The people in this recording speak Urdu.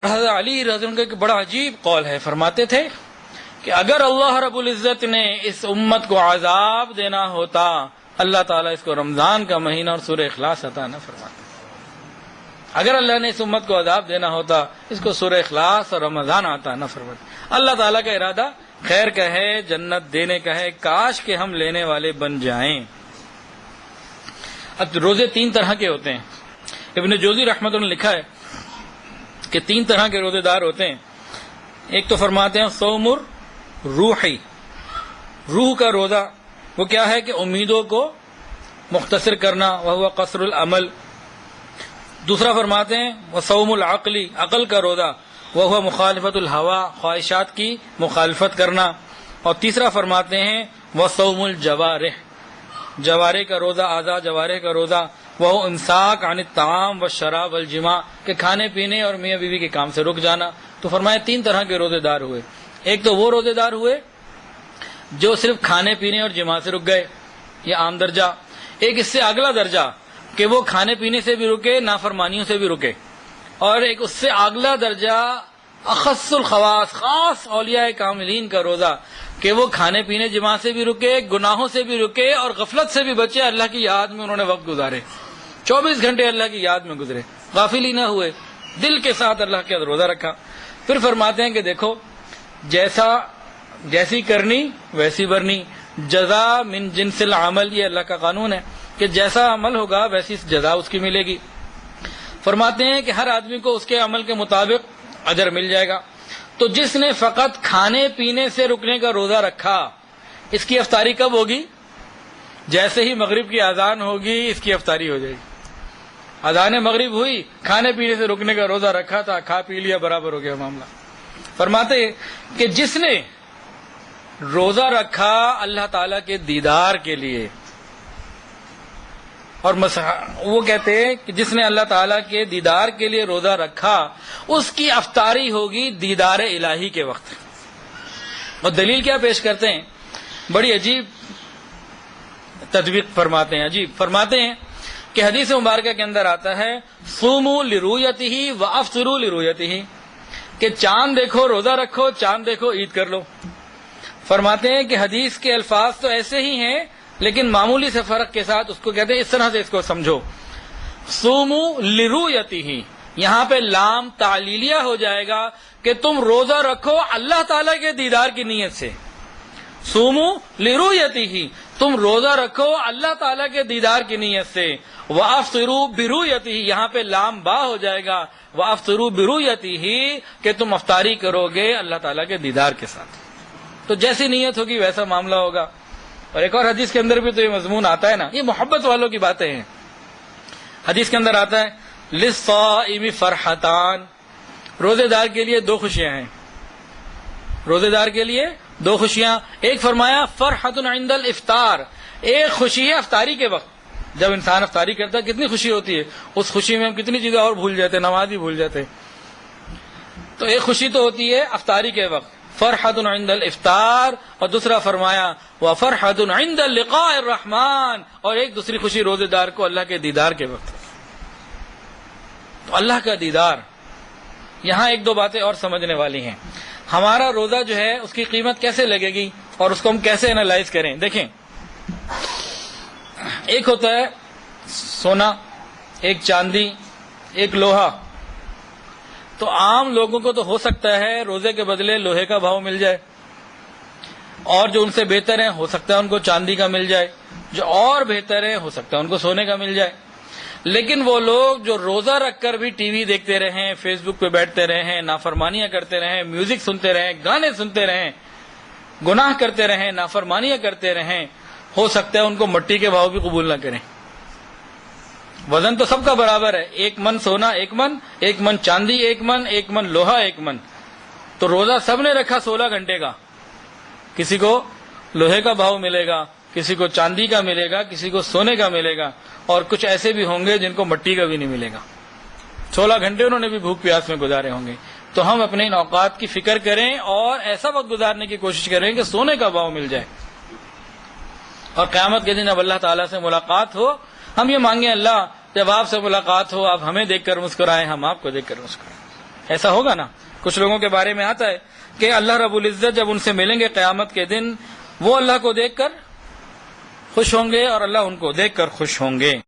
حضرت علی رضی اللہ عنہ کا ایک بڑا عجیب قول ہے، فرماتے تھے کہ اگر اللہ رب العزت نے اس امت کو عذاب دینا ہوتا، اللہ تعالیٰ اس کو رمضان کا مہینہ اور سورہ اخلاص عطا نہ فرماتا۔ اگر اللہ نے اس امت کو عذاب دینا ہوتا، اس کو سورہ اخلاص اور رمضان عطا نہ فرماتا۔ اللہ تعالیٰ کا ارادہ خیر کا ہے، جنت دینے کا ہے، کاش کہ ہم لینے والے بن جائیں۔ اب روزے تین طرح کے ہوتے ہیں۔ ابن جوزی رحمۃ اللہ نے لکھا ہے کہ تین طرح کے روزے دار ہوتے ہیں۔ ایک تو فرماتے ہیں صوم روحی، روح کا روزہ، وہ کیا ہے کہ امیدوں کو مختصر کرنا، وہ قصر العمل۔ دوسرا فرماتے ہیں وہ صوم العقلی، عقل کا روزہ، وہ مخالفت الہوا، خواہشات کی مخالفت کرنا۔ اور تیسرا فرماتے ہیں وہ صوم الجوارح، جوارح کا روزہ، اعضاء جوارح کا روزہ، وہ امساک عن الطعام والشراب والجماع، کہ کھانے پینے اور میاں بیوی کے کام سے رک جانا۔ تو فرمایا تین طرح کے روزے دار ہوئے۔ ایک تو وہ روزے دار ہوئے جو صرف کھانے پینے اور جماع سے رک گئے، یہ عام درجہ۔ ایک اس سے اگلا درجہ کہ وہ کھانے پینے سے بھی رکے، نافرمانیوں سے بھی رکے۔ اور ایک اس سے اگلا درجہ اخص الخواص، خاص اولیاء کاملین کا روزہ، کہ وہ کھانے پینے جماع سے بھی رکے، گناہوں سے بھی رکے اور غفلت سے بھی بچے، اللہ کی یاد میں انہوں نے وقت گزارے، 24 گھنٹے اللہ کی یاد میں گزرے، غافل ہی نہ ہوئے، دل کے ساتھ اللہ کے روزہ رکھا۔ پھر فرماتے ہیں کہ دیکھو جیسی کرنی ویسی برنی، جزا من جنس العمل، یہ اللہ کا قانون ہے کہ جیسا عمل ہوگا ویسی جزا اس کی ملے گی۔ فرماتے ہیں کہ ہر آدمی کو اس کے عمل کے مطابق اجر مل جائے گا۔ تو جس نے فقط کھانے پینے سے رکنے کا روزہ رکھا، اس کی افطاری کب ہوگی؟ جیسے ہی مغرب کی اذان ہوگی اس کی افطاری ہو جائے گی۔ اذان مغرب ہوئی، کھانے پینے سے رکنے کا روزہ رکھا تھا، کھا پی لیا، برابر ہو گیا معاملہ۔ فرماتے ہیں کہ جس نے روزہ رکھا اللہ تعالیٰ کے دیدار کے لیے، اور وہ کہتے ہیں کہ جس نے اللہ تعالیٰ کے دیدار کے لیے روزہ رکھا، اس کی افطاری ہوگی دیدار الہی کے وقت۔ اور دلیل کیا پیش کرتے ہیں؟ بڑی عجیب تطبیق فرماتے ہیں، عجیب فرماتے ہیں کہ حدیث مبارکہ کے اندر آتا ہے صوموا لرؤیتہ وافطروا لرؤیتہ، کہ چاند دیکھو روزہ رکھو، چاند دیکھو عید کر لو۔ فرماتے ہیں کہ حدیث کے الفاظ تو ایسے ہی ہیں لیکن معمولی سے فرق کے ساتھ اس کو کہتے ہیں، اس طرح سے اس کو سمجھو، صوموا لرؤیتہ، یہاں پہ لام تعلیلیہ ہو جائے گا کہ تم روزہ رکھو اللہ تعالیٰ کے دیدار کی نیت سے۔ صوموا لرؤیتہ، تم روزہ رکھو اللہ تعالیٰ کے دیدار کی نیت سے۔ وافطروا برؤیتہ، یہاں پہ لام با ہو جائے گا، وافطروا برؤیتہ، کہ تم افطاری کرو گے اللہ تعالیٰ کے دیدار کے ساتھ۔ تو جیسی نیت ہوگی ویسا معاملہ ہوگا۔ اور ایک اور حدیث کے اندر بھی تو یہ مضمون آتا ہے نا، یہ محبت والوں کی باتیں ہیں۔ حدیث کے اندر آتا ہے للصائم فرحتان، روزے دار کے لیے دو خوشیاں ہیں، روزے دار کے لیے دو خوشیاں۔ ایک فرمایا فرحت عند الافطار، ایک خوشی ہے افطاری کے وقت، جب انسان افطاری کرتا ہے کتنی خوشی ہوتی ہے، اس خوشی میں ہم کتنی چیزیں اور بھول جاتے ہیں، نماز ہی بھول جاتے ہیں۔ تو ایک خوشی تو ہوتی ہے افطاری کے وقت، فرحت عند الافطار، اور دوسرا فرمایا وفرحت عند لقاء الرحمن، اور ایک دوسری خوشی روزے دار کو اللہ کے دیدار کے وقت۔ تو اللہ کا دیدار، یہاں ایک دو باتیں اور سمجھنے والی ہیں۔ ہمارا روزہ جو ہے اس کی قیمت کیسے لگے گی اور اس کو ہم کیسے انالائز کریں؟ دیکھیں، ایک ہوتا ہے سونا، ایک چاندی، ایک لوہا۔ تو عام لوگوں کو تو ہو سکتا ہے روزے کے بدلے لوہے کا بھاؤ مل جائے، اور جو ان سے بہتر ہیں ہو سکتا ہے ان کو چاندی کا مل جائے، جو اور بہتر ہے ہو سکتا ہے ان کو سونے کا مل جائے۔ لیکن وہ لوگ جو روزہ رکھ کر بھی ٹی وی دیکھتے رہیں، فیس بک پہ بیٹھتے رہیں، نافرمانیاں کرتے رہیں، میوزک سنتے رہیں، گانے سنتے رہیں، گناہ کرتے رہیں، نافرمانیاں کرتے رہیں، ہو سکتا ہے ان کو مٹی کے بھاؤ بھی قبول نہ کریں۔ وزن تو سب کا برابر ہے، 1 من سونا 1 من، 1 من چاندی 1 من، 1 من لوہا 1 من۔ تو روزہ سب نے رکھا 16 گھنٹے کا، کسی کو لوہے کا بھاؤ ملے گا، کسی کو چاندی کا ملے گا، کسی کو سونے کا ملے گا، اور کچھ ایسے بھی ہوں گے جن کو مٹی کا بھی نہیں ملے گا۔ 16 گھنٹے انہوں نے بھی بھوک پیاس میں گزارے ہوں گے۔ تو ہم اپنے ان اوقات کی فکر کریں اور ایسا وقت گزارنے کی کوشش کریں کہ سونے کا بھاؤ مل جائے، اور قیامت کے دن اب اللہ تعالیٰ سے ملاقات ہو، ہم یہ مانگیں اللہ جب آپ سے ملاقات ہو آپ ہمیں دیکھ کر مسکرائیں، ہم آپ کو دیکھ کر مسکرائیں۔ ایسا ہوگا نا. کچھ لوگوں کے بارے میں آتا ہے کہ اللہ رب العزت جب ان سے ملیں گے قیامت کے دن، وہ اللہ کو دیکھ کر خوش ہوں گے اور اللہ ان کو دیکھ کر خوش ہوں گے.